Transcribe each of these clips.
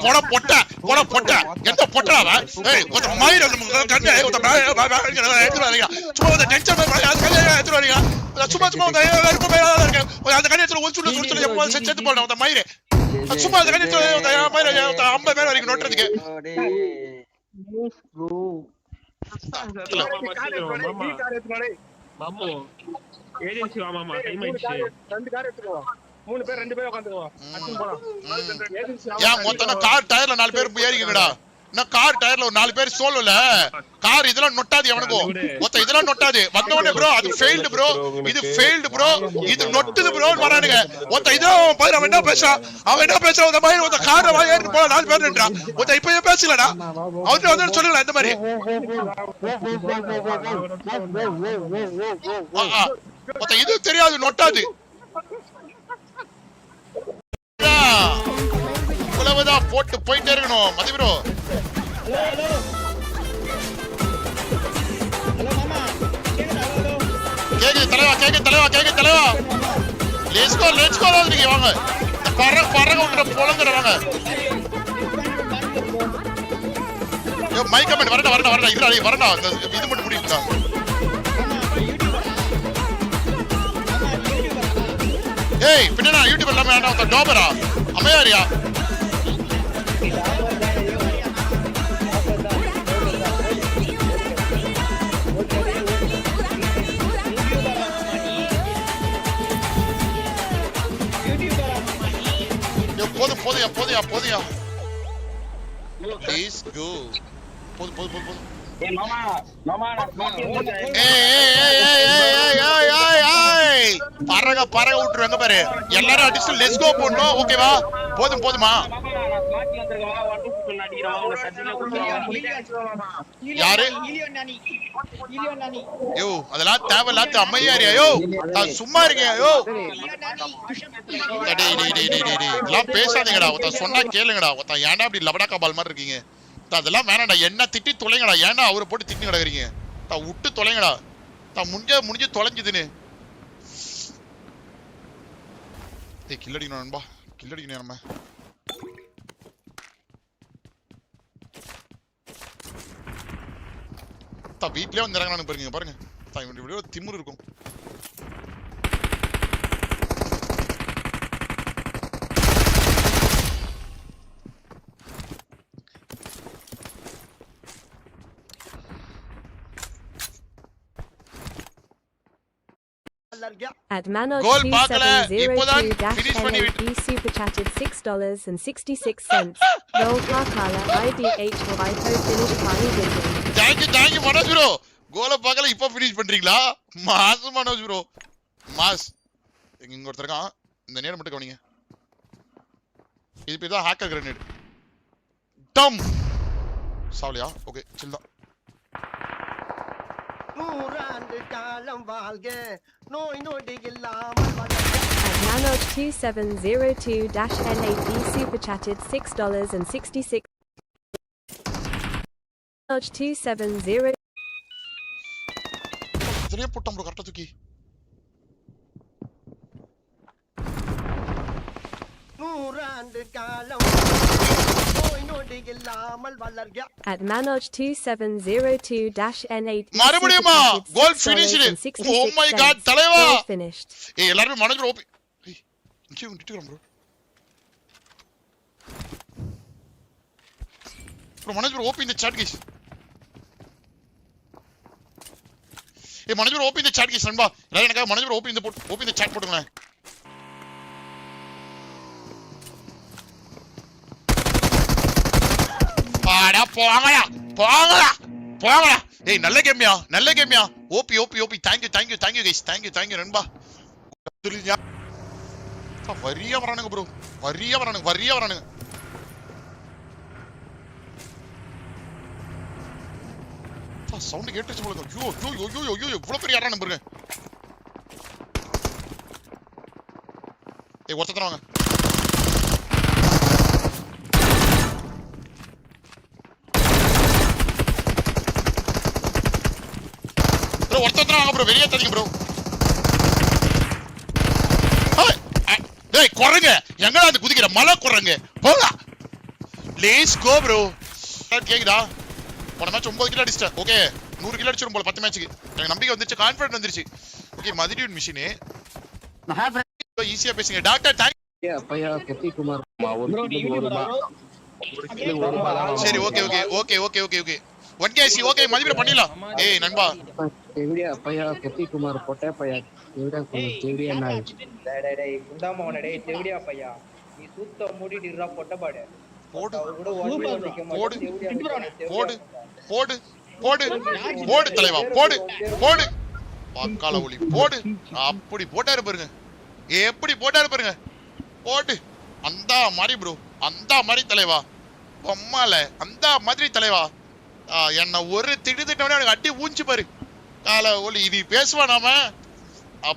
போட பொட்ட என்ன பொட்டறாவ ஏய் ஒரு மயிர் அந்த கண்ணே ஒரு சும்மா அந்த டென்ஷன் எடுத்து வரீங்க சும்மா அந்த கண்ணத்துல ஒரு சுடு எப்போ செத்து போடணும் அந்த மயிர் சும்மா அந்த கண்ணத்துல மயிர் 50 மேல வரைக்கும் நோட்டுறதுக்கு மாமோ ஏஜென்சி வா மாமா டைம் ஆயிடுச்சு 2 கார் எடுத்துக்கோ 3 பேர் 2 பேர் உட்கார்ந்துக்கோ அடிச்சு போலாம் யா மொத்தம் கார் டயர்ல 4 பேர் ஏறிங்கடா நான் கார் டயர்ல ஒரு 4 பேர் சோலோல கார் இதெல்லாம் நொட்டாது எவனுக்கோ மொத்தம் இதெல்லாம் நொட்டாது வந்தவனே ப்ரோ அது ஃபெயில்ட் ப்ரோ இது ஃபெயில்ட் ப்ரோ இது நொட்டுது ப்ரோ வரானுங்க மொத்தம் இதோ பையன் அவன் என்ன பேசுறான் அந்த பையன் மொத்தம் காரை வா ஏறி போல 4 பேர் நின்றா மொத்தம் இப்பயே பேசலடா அவன்கிட்ட வந்து சொல்லுங்க இந்த மாதிரி மொத்தம் இது தெரியாது நொட்டாது இவ்வளவுதான் போட்டு போயிட்டே இருக்கணும் மதி ப்ரோ கேக்குது தலைவா லெட்ஸ் கோ நீங்க வாங்க பறங்க விட்டுற பொழங்குறவாங்க மைக் கமெண்ட் வரடா இல்ல வரடா இது மட்டும் முடியுதா ஏய் பின்னா யூடியூப் எல்லாமே வேண்டாம் டோபரா அமையாரியா போதியா ப்ளீஸ் கோ போதும் பறக விட்டுருவாங்க பாரு எல்லாரும் அடிச்சு லெட்ஸ் கோ போடணும் ஓகேவா போதுமா யாரு யோ அதெல்லாம் தேவையில்லாத அம்மையாரியா யோ சும்மா இருக்கீங்க யோ இதெல்லாம் பேசாதீங்கடா ஒருத்தன் சொன்னா கேளுங்கடா ஒருத்தன் ஏன்டா அப்படி லபடாக்கா பால் மாதிரி இருக்கீங்க அதெல்லாம் வேணாடா என்ன திட்டி தொலைங்கடா ஏன்டா அவரை போட்டு திட்டி கிடக்குறீங்க விட்டு தொலைங்கடா முடிஞ்சு தொலைஞ்சுதுன்னு கில்லடிக்கணும் நண்பா கில்லடிக்கணும் நம்ம வீட்லயே வந்து இறங்கினானு பாருங்க திமுரு இருக்கும் At Manoj2702-NAB super chatted $6.66. Gold Pakala IDH Waito finished Pani Vision. Thank you Manoj bro. Goal Pakala இப்போ finish பண்றீங்களா? Mass Manoj bro. மாஸ். இங்க ஒருத்தர் இருக்கான். இந்த நேரம் மட்டும் கவனிங்க. இது பேர் தான் ஹேக்கர் கிரனேட். டம். சாவலியா? ஓகே சில் தான். At Manoj2702-NAB super chatted $6.66. Manoj2702 சரியா போட்டான் bro கரெக்ட்டா தூக்கி At Manoj2702-NAB மறுபடியுமா கோல் ஃபினிஷ்ட் oh my god தலைவா finished ஏய் எல்லாரும் மனோஜ் bro ஏய் இங்க நிட்டுறோம் bro மனோஜ் bro ஓபன் தி chat guys ஏய் மனோஜ் bro ஓபன் தி chat guys நண்பா எல்லாரும் எனக்கு மனோஜ் bro ஓபன் தி chat போடுங்க பாடா போங்கடா ஏய் நல்ல கேம்யா OP thank you guys thank you நண்பா தெரியுமா வரியா வரானுங்க bro வரியா வரானுங்க சவுண்ட் கேட்டுச்சு போல ஐயோ இவ்வளவு பெரிய யாரானு பாருங்க ஏய் ஒருத்தர் வாங்க ஒருத்தர் வாங்க ப்ரோ வெளியே தரீங்க ப்ரோ டேய் குறங்க எங்கடா வந்து குதிக்கிற மலை குறங்க போடா லெட்ஸ் கோ ப்ரோ. கேக்குதா? போன மேட்ச் 9 கிலோ அடிச்சிட்டேன். ஓகே 100 கிலோ அடிச்சிரும் போல 10 மேட்ச்க்கு. எனக்கு நம்பிக்கை வந்துருச்சு, கான்ஃபிடன்ட் வந்துருச்சு. ஓகே மதிடியூட் மிஷின் ஈஸியா பேசுங்க டாக்டர். தேங்க் அப்பையா கத்தி குமார் சரி okay okay okay okay okay okay 1kc okay மதிப்பிட பண்ணிடலாம். ஏய் நண்பா எவிடியா அப்பையா கத்தி குமார் பொட்டை பையா எவிடியா எவிடியா நாய் டேய் குண்டாம அவனே டேய் தெவிடியா பையா நீ சுத்த மூடிட்டு இருடா பொட்டபாடு போடு கூட ஓடி நிக்க போடு மாட்டே போடு போடு போடு போடு தலைவா போடு போடு பக்கால ஒளி போடு. அப்படி போட்டாரு பாருங்க, எப்படி போட்டாரு பாருங்க, போடு. அந்த மாதிரி ப்ரோ, அந்த மாதிரி தலைவா, பொம்மால அந்த மாதிரி தலைவா. என்ன ஒரு திட்டவனே எனக்கு அடி ஊஞ்சி பாரு கால ஒளி. இது பேசுவா நாம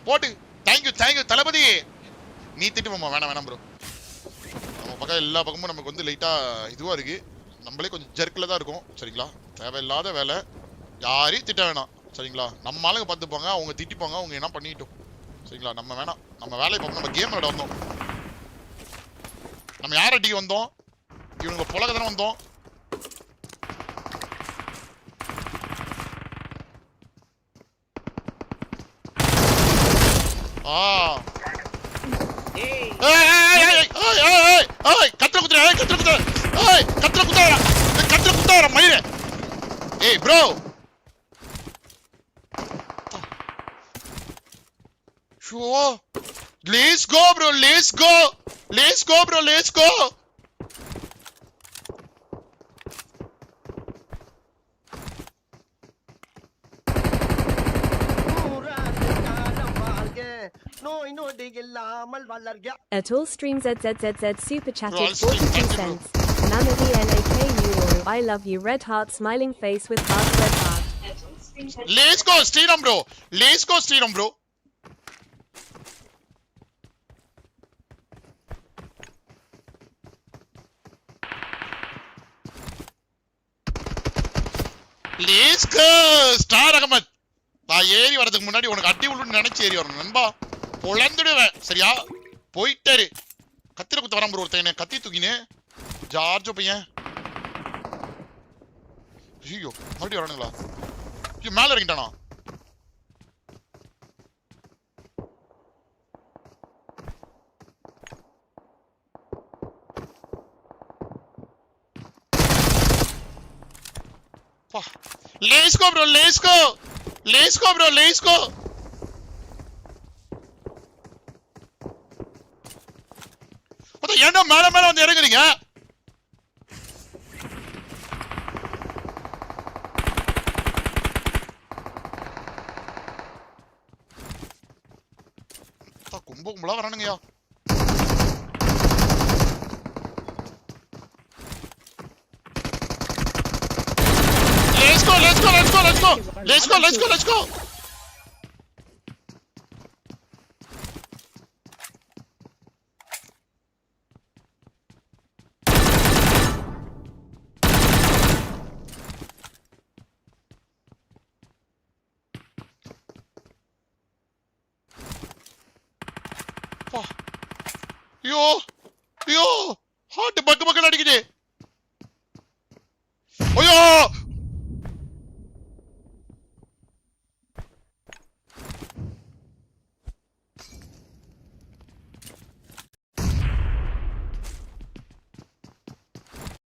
போட்டு. தேங்க்யூ தேங்க்யூ தளபதி. நீ திட்டுவோமா? வேணாம் வேணாம் ப்ரோ. நம்ம பக்கம் எல்லா பக்கமும் நமக்கு வந்து லைட்டா இதுவா இருக்கு, நம்மளே கொஞ்சம் ஜர்க்கில் தான் இருக்கும் சரிங்களா. தேவையில்லாத வேலை, யாரையும் திட்ட வேணாம் சரிங்களா. நம்ம ஆளுங்க பார்த்துப்பாங்க, அவங்க திட்டிப்பாங்க, அவங்க என்ன பண்ணிட்டோம் சரிங்களா. நம்ம வேணாம், நம்ம வேலையை பார்ப்போம். நம்ம கேம் விளையாட வந்தோம், நம்ம யார் அடிக்க வந்தோம்? இவங்க புலக தானே வந்தோம். கத்திர குத்துற கத்திர குத்துற கத்திர குத்தாரா கத்திர குத்தாரா மயிர. ஏய் bro show let's go bro, let's go, let's go bro, let's go. At all stream ZZZZ super chatted Bro, I'll stream 42 thank you, cents. Nanadi NAKU I love you red heart smiling face with heart red heart. Let's go Sriram bro, let's go Sriram bro. Let's go Star Ahmed. நான் ஏறி வரதுக்கு முன்னாடி உனக்கு அடி உள்ளுன்னு நினைச்சு ஏறி வரணும் நண்பா, பொழந்துடுவேன் சரியா. போயிட்டாரு கத்திர குத்த வரான் ப்ரோ. ஒருத்தன் கத்தி தூக்கினு ஜார்ஜோ பையன். ஐயோ மறுபடியும் வரானுங்களா? ஐயோ மேல இறங்கிட்டானா? Let's go bro, let's go, let's go bro, let's go. ஏன்டா மேல மேல வந்து இறங்குறீங்க? கும்ப கும்பலா வரானுங்கயா. Let's go, let's go, let's go, let's go, let's go, let's go, let's go. ஐயோ ஐயோ ஹார்ட் பக்கு பக்கல அடிக்குது. ஐயோ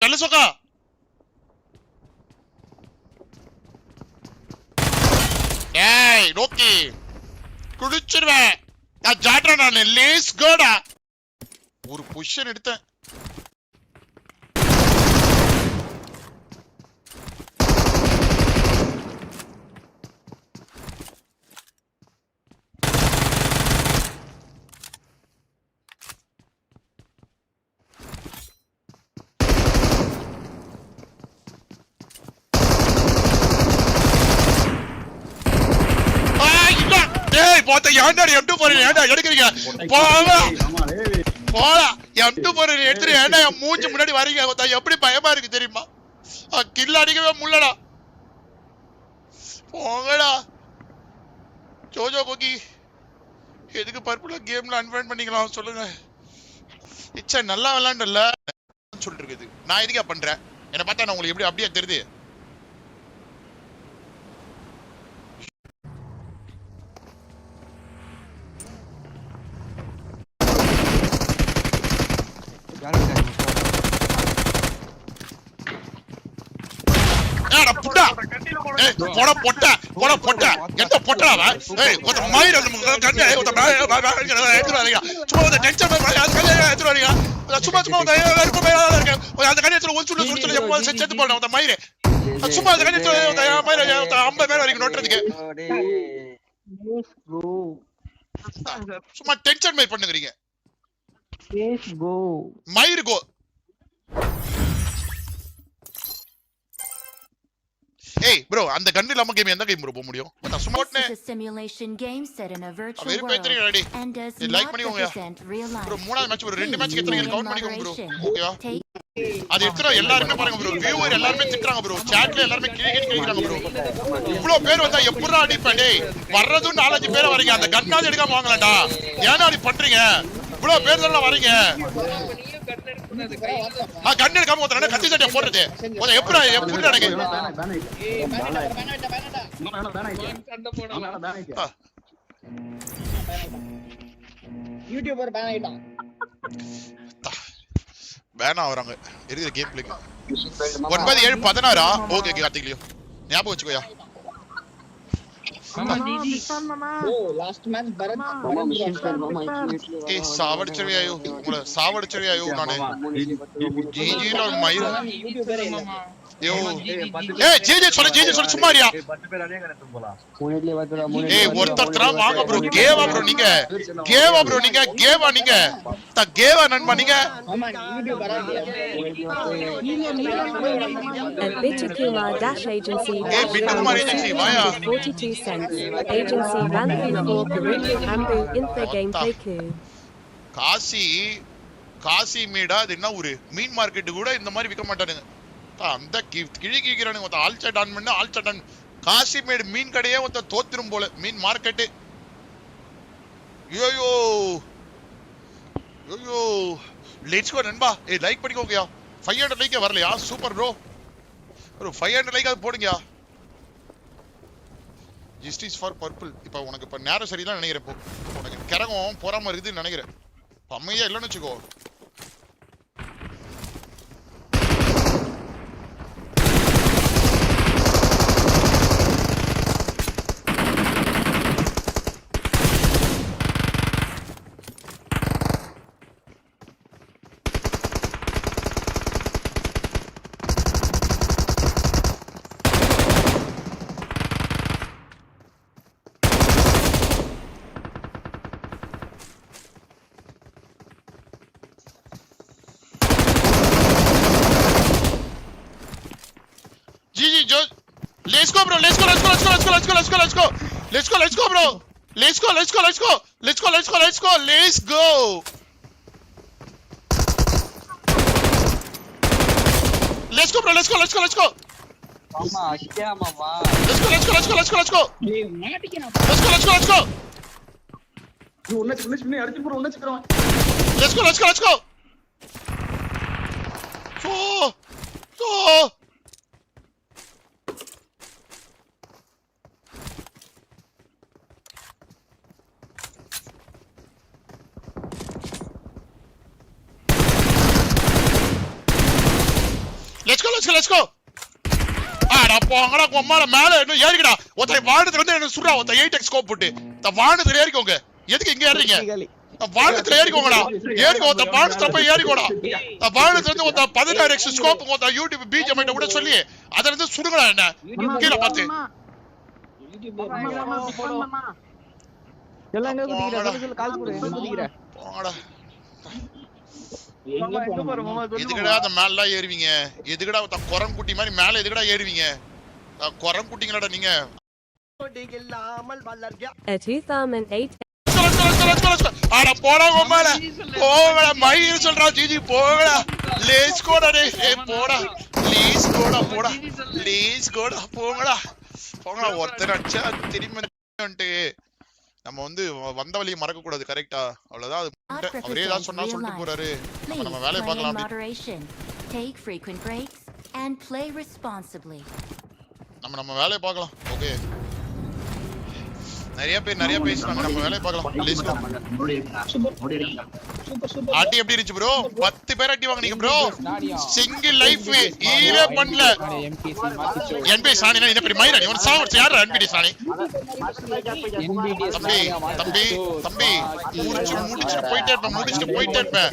நல்ல சொக்கா. ஏய் நோக்கி குடிச்சிருவேன் நான் ஜாட்றேன் நானு. லேஸ் கோடா ஒரு பொசிஷன் எடுத்தேன். போத்த ஏன்டா M2 போறீங்க? ஏன்டா எடுக்கிறீங்க? போடா போடா M2 போறீங்க எடுத்துட்டு ஏன்டா என் மூஞ்சி முன்னாடி வரீங்க? எப்படி பயமா இருக்கு தெரியுமா? கில் அடிக்கவே முள்ளடா. போங்கடா ஜோஜோ கோகி. எதுக்கு பர்புலா கேம்ல அன்ஃபைண்ட் பண்ணிக்கலாம் சொல்லுங்க. இச்சா நல்லா விளையாண்டல சொல்லிட்டு இருக்குது. நான் எதுக்கா பண்றேன்? என்ன பார்த்தா நான் உங்களுக்கு எப்படி அப்படியே தெரியுது? ஏடா புட்டா, ஏய் போடா பொட்டா, போடா பொட்டா, எந்த பொட்டா அவன்? ஏய் ஒரு மயிர் கண்ணு ஒரு எடுத்து வரீங்க. சும்மா ஒரு டென்ஷன் பண்ணி அது கண்ணு எடுத்து வரீங்க. சும்மா சும்மா அந்த மேல இருக்கு. அந்த கண்ணு எடுத்து ஒரு சுடு எப்போ செத்து போறா அந்த மயிர். சும்மா அந்த கண்ணு எடுத்து மயிர் 50 மேல வரைக்கும் நோட்றதுக்கு. சும்மா டென்ஷன் மை பண்ணுகிறீங்க. மயிர் கோ. Hey bro, அந்த கன் இல்லாம கேம் எந்த கேம் ப்ரோ போக முடியும்? நான் சும்மா ஓட்னே. Simulation game set in a virtual very world Bathory ready. and does like not பண்ணிக்கோங்க. represent real life. ப்ரோ மூணாவது மேட்ச் ஒரு ரெண்டு மேட்ச் எத்தனை கவுண்ட் பண்ணிக்கோங்க ப்ரோ. ஓகேவா? Take அது எத்தனை எல்லாரும் பாருங்க ப்ரோ. வியூவர் எல்லாரும் திட்டுறாங்க ப்ரோ. சாட்ல எல்லாரும் கிழிக்கிறாங்க ப்ரோ. இவ்ளோ பேர் வந்தா எப்பறா அடிப்ப டேய்? வர்றது 4-5 பேர் வரீங்க. அந்த கன்னால எடுக்காம வாங்கலடா. ஏன்னா அப்படி பண்றீங்க? இவ்ளோ பேர் எல்லாம் வரீங்க. கன் எடுக்காம ஒருத்தர கத்தி சட்டை போடுறது. ஓ எப்பறா எனக்கு யூடியூபர் பேன் ஆயிட்டான். பேன் ஆவறாங்க. இருக்கிற கேம் பிளேக்கு 9-7-16 ஓகே கார்த்திக்லியோ. ஞாபகம் வச்சுக்கோயா. ஓ லாஸ்ட் மேட்ச் பரத் ஏய் சாவடிச்சறியாயோ உங்களை சாவடிச்சறியாயோ நானே ஜிஜில மயிர் யூடியூபர் இல்ல. யோ ஏய் ஜிஜி சொல்லு சும்மாரியா. ஏய் ஒருத்தரா வாங்க ப்ரோ. கேவா ப்ரோ நீங்க. கேவா நீங்க. கேவா நண்பா நீங்க. ஆமா யூடியூபரா At Bitterkumar Dash Agency Hey, Bitterkumar Agency, vaya. 42 cents. Agency ran through for Peruvian Ambu Info Gameplay Coup. Kashi மேடா அது என்ன ஊரு? மீன் மார்க்கெட் கூட இந்த மாதிரி விற்க மாட்டானுங்க. அந்த கிழிக்கிறானுங்க. ஒருத்த ஆல் சட் ஆன் பண்ண ஆல் சட் ஆன். காசி மேடு மீன் கடையே ஒருத்த தோத்திரும் போல. மீன் மார்க்கெட்டு. ஐயோ லெட்ஸ் கோ நண்பா. ஏய் லைக் பண்ணிக்கோங்கயா. 500 லைக்கே வரலையா? Super bro. ப்ரோ 500 லைக் அது போடுங்கயா. Justice for purple. இப்போ உனக்கு இப்போ நேரம் சரிதான் நினைக்கிறேன். இப்போ உனக்கு கிறகம் போறாம இருக்குதுன்னு நினைக்கிறேன். அமைதியா இல்லைன்னு வச்சுக்கோ. Let's go bro. Let's go bro. ஆமா அக்கியா மாமா. Let's go. ஏய் மாட்டிக்கணும். Let's go. உன்ன சின்ன அடிச்சு போற உன்ன சக்கரம். Let's go. Let's go. ஆடா போங்கடா கொம்மால மேல இன்னும் ஏறிக்கடா. ஒருத்த வானத்துல வந்து என்ன சுறா. ஒருத்த 8x ஸ்கோப் போட்டு. வானத்துல ஏறிக்கோங்க. எதுக்கு இங்க ஏறீங்க? வானத்துல ஏறிக்கோங்கடா. ஏறிக்கோ. ஒருத்த வானத்துல போய் ஏறிக்கோடா. வானத்துல இருந்து ஒருத்த 16x ஸ்கோப் ஒருத்த யூடியூப் பிஜிஎம் கூட சொல்லி அதுல இருந்து சுடுங்கடா என்ன. கீழ பாத்து. எல்லாம் எங்க குதிக்குற கால் போடு எங்க குதிக்குற. போங்கடா. எங்க போறோம்? எதுக்குடா அந்த மேல ஏறுவீங்க? எதுக்குடா ஒருத்த குரங்குட்டி மாதிரி மேல எதுக்குடா ஏறுவீங்க? குரங்குட்டிங்களாடா நீங்க. A 2008 ஆடா போடா கொம்மால. போடா மயிர் சொல்றா ஜிஜி போடா. லேஸ் கோடா டேய். ஏய் போடா. லேஸ் கோடா போங்கடா. ஒருத்தர் அடிச்சா திரும்பி வந்துட்டு நம்ம வந்து வந்த வழியை மறக்க கூடாது. கரெக்டா? அவ்வளவுதான். அவரே ஏதாவது சொன்னா சொல்லிட்டு போறாரு. நம்ம வேலையை பார்க்கலாம். Take frequent breaks and play responsibly. நம்ம வேலையை பார்க்கலாம். ஓகே. நிறைய பேசுறாங்க, நம்ம வேலையை பார்க்கலாம். Let's go. ஆட்டி எப்படி இருந்துச்சு ப்ரோ? 10 பேர் ஆட்டி வாங்குனீங்க ப்ரோ. சிங்கிள் லைஃப் ஈரே பண்ணல. என்பி சாணி என்ன பெரிய மயிரா நீ? சாவர்ஸ் யாரா என்பி சாணி? தம்பி முடிச்சிட்டு போயிட்டே இருப்பேன்.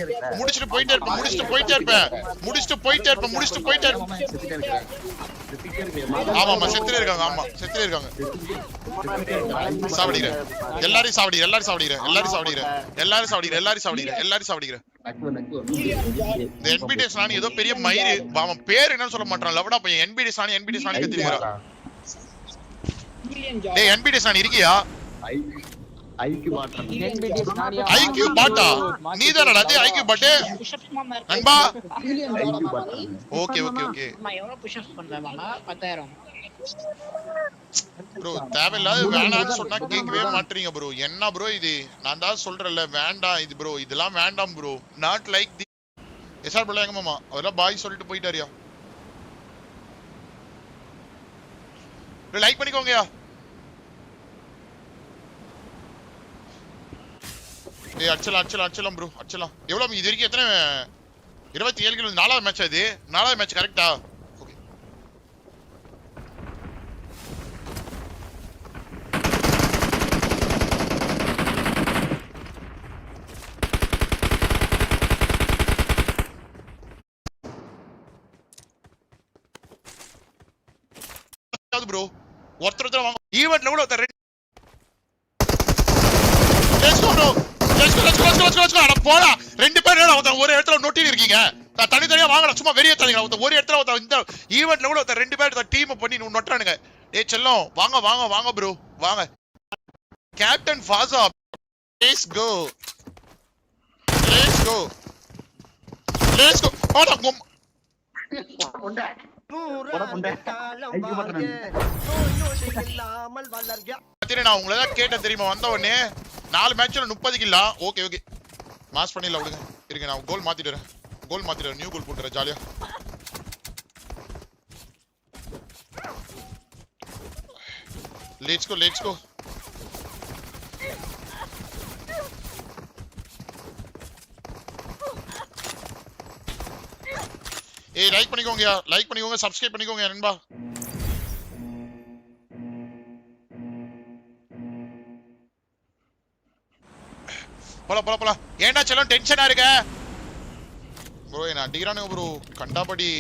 ஆமா செத்துட்டே இருக்காங்க. சாவடிக்கிறேன். எல்லாரும் சாவடிக்கிறேன். இந்த என்பிடி சாணி ஏதோ பெரிய மயிறு. அவன் பேர் என்னன்னு சொல்ல மாட்டான். லவடா பையன் என்பிடி சாணி கத்திருக்கான். டேய் என்பிடி சாணி இருக்கியா? ஐக்யூ பாட்டா நீதானடா? டேய் ஐக்யூ பாட்டு நண்பா. ஓகே எவ்வளவு புஷ் பண்றேன் மாமா? 10,000 ப்ரோ. தேவையில்லாத வேணாம்னு சொன்னா கேட்கவே மாட்டீங்க ப்ரோ. என்ன ப்ரோ இது? நான் தான் சொல்றேன்ல வேண்டாம் இது ப்ரோ. இதெல்லாம் வேண்டாம் bro. Not like the SR bro. எங்க மாமா அதெல்லாம் பாய் சொல்லிட்டு போயிட்டாரியா? லைக் பண்ணிக்கோங்கயா. ஏய் அச்சலாம் ப்ரோ. எவ்வளவு இது வரைக்கும் எத்தனை? 27 கிலோ. 4வது மேட்ச் அது. 4வது மேட்ச் கரெக்ட்டா? ஓகே. ப்ரோ ஒருத்தர் வாங்க. ஈவென்ட்ல கூட ஒருத்தர் அட போடா. 2 பேர் ஒரு இடத்துல நொட்டி இருக்கீங்க. தனித்தனியா வாங்கலாம். சும்மா வெறிய தனியா ஒரு இடத்துல இந்த ஈவென்ட்ல கூட 2 பேர் டீம் பண்ணி நொட்டானுங்க. ஏய் செல்லம் வாங்க ப்ரோ வாங்க. கேப்டன் ஃபாசா லெட்ஸ் கோ. ஓடா கம். நான் உங்களை தான் கேட்டேன் தெரியுமா? வந்த உடனே 4 மேட்ச்ல 30 கில்லா. ஓகே மாஸ் பண்ணிடலாம் விடுங்க. இருங்க நான் கோல் மாத்திட்டு வரேன். நியூ கோல் போட்டுறேன் ஜாலியா. Let's go. ஏய் லைக் பண்ணிக்கோங்க சப்ஸ்கிரைப் பண்ணிக்கோங்க நண்பா. போலாம். ஏன்டா செல்லம் டென்ஷனா இருக்க ப்ரோ? என்ன அடிக்கிறானுங்க ப்ரோ கண்டாபடி.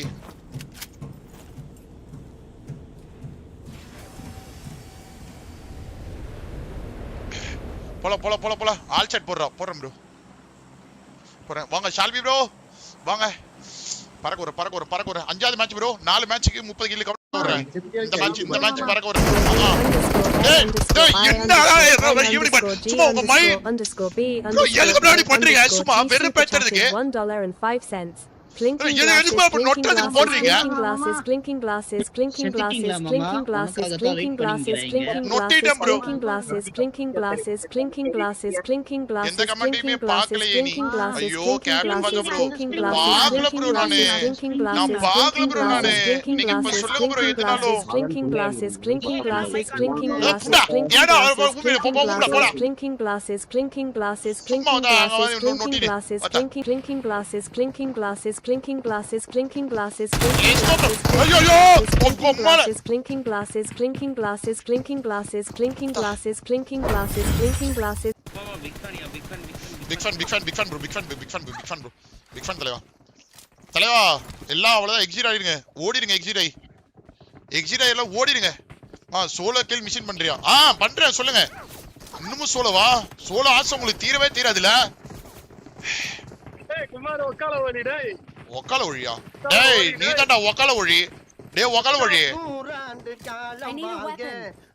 போலாம். ஆல் செட் போடுறேன் ப்ரோ. வாங்க ஷால்வி ப்ரோ வாங்க. பறக்க ஒரு 5வது மேட்ச் ப்ரோ. 4 மேட்ச்சுக்கு 30 கிலோ கவர் போடுறேன். இந்த மேட்ச் பறக்க ஒரு. ஏய் என்னடா ஈவினிங் பட் சும்மா உங்க மை ப்ரோ எதுக்கு முன்னாடி பண்றீங்க? சும்மா வெறும் பேச்சறதுக்கு $1.05. Clinking glasses, clinking glasses, clinking glasses, clinking glasses, clinking glasses, clinking glasses, clinking glasses, clinking glasses, clinking glasses, clinking glasses, clinking glasses, clinking glasses, ஐயோ கேப்டன் வாங்க ப்ரோ. clinking glasses, வாங்கல ப்ரோ நானே. clinking glasses, வாங்கல bro நானே. clinking நீங்க இப்ப glasses, சொல்லுங்க bro எதனாலோ. clinking glasses, clinking glasses, clinking glasses, clinking ஏடா glasses, போடா clinking glasses, clinking glasses, clinking glasses, clinking glasses, clinking glasses, clinking glasses, clinking glasses, clinking glasses, ஐயோ clinking glasses, clinking glasses, clinking glasses, clinking glasses, clinking glasses, clinking glasses, clinking glasses. Big fan தலைவா எல்லாம் அவ்வளவுதான். Exit ஆயிடுங்க, ஓடிடுங்க. Exit எல்லாம் ஓடிடுங்க. Solo kill machine பண்றியா? பண்றேன் சொல்லுங்க. இன்னமும் சோலோவா? சோலோ ஆசை உங்களுக்கு தீரவே தீராதுல. ஒக்கால ஒழியா? டேய் நீ தான்டா ஒக்கால ஒழி. டேய் ஒக்கால ஒழி.